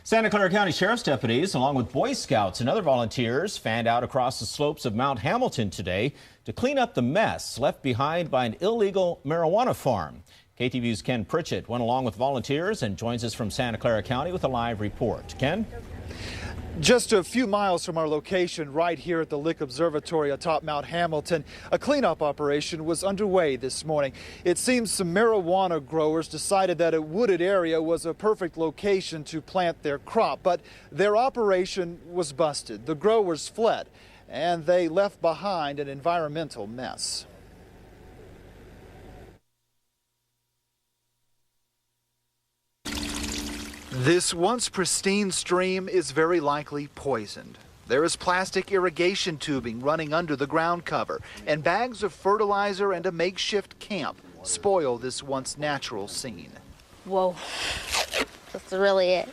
Santa Clara County Sheriff's deputies, along with Boy Scouts and other volunteers, fanned out across the slopes of Mount Hamilton today to clean up the mess left behind by an illegal marijuana farm. KTVU's Ken Pritchett went along with volunteers and joins us from Santa Clara County with a live report. Ken? Just a few miles from our location right here at the Lick Observatory atop Mount Hamilton, a cleanup operation was underway this morning. It seems some marijuana growers decided that a wooded area was a perfect location to plant their crop, but their operation was busted. The growers fled, and they left behind an environmental mess. This once pristine stream is very likely poisoned. There is plastic irrigation tubing running under the ground cover, and bags of fertilizer and a makeshift camp spoil this once natural scene. Whoa, that's really it.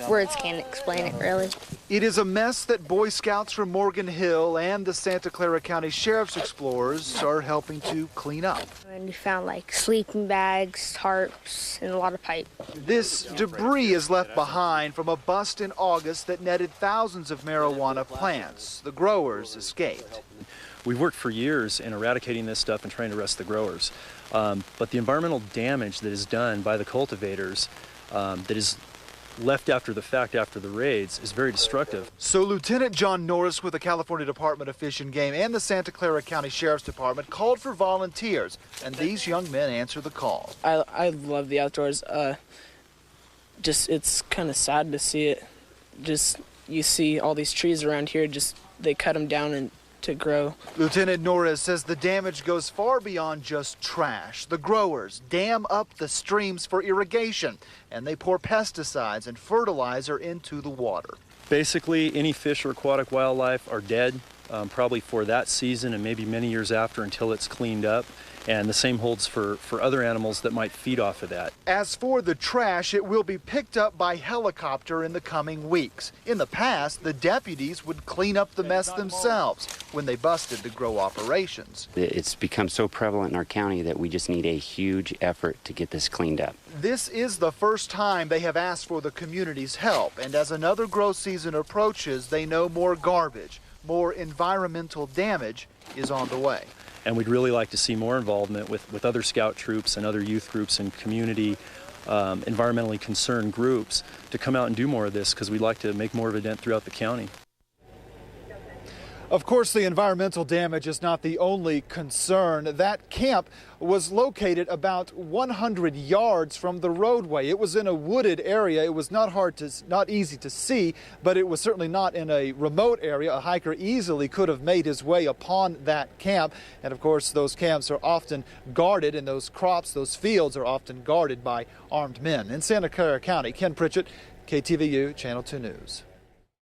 Words can't explain it, really. It is a mess that Boy Scouts from Morgan Hill and the Santa Clara County Sheriff's Explorers are helping to clean up. And we found like sleeping bags, tarps, and a lot of pipe. This debris is left behind from a bust in August that netted thousands of marijuana plants. The growers escaped. We've worked for years in eradicating this stuff and trying to arrest the growers. But the environmental damage that is done by the cultivators that is left after the fact, after the raids, is very destructive. So Lieutenant John Norris with the California Department of Fish and Game and the Santa Clara County Sheriff's Department called for volunteers, and these young men answered the call. I love the outdoors. It's kind of sad to see it. You see all these trees around here, they cut them down and to grow. Lieutenant Norris says the damage goes far beyond just trash. The growers dam up the streams for irrigation, and they pour pesticides and fertilizer into the water. Basically, any fish or aquatic wildlife are dead, probably for that season and maybe many years after until it's cleaned up. And the same holds for other animals that might feed off of that. As for the trash, it will be picked up by helicopter in the coming weeks. In the past, the deputies would clean up the mess themselves when they busted the grow operations. It's become so prevalent in our county that we just need a huge effort to get this cleaned up. This is the first time they have asked for the community's help, and as another grow season approaches, they know more garbage, more environmental damage is on the way. And we'd really like to see more involvement with other scout troops and other youth groups and community environmentally concerned groups to come out and do more of this, because we'd like to make more of a dent throughout the county. Of course, the environmental damage is not the only concern. That camp was located about 100 yards from the roadway. It was in a wooded area. It was not easy to see, but it was certainly not in a remote area. A hiker easily could have made his way upon that camp. And of course, those camps are often guarded, and those crops, those fields are often guarded by armed men. In Santa Clara County, Ken Pritchett, KTVU Channel 2 News.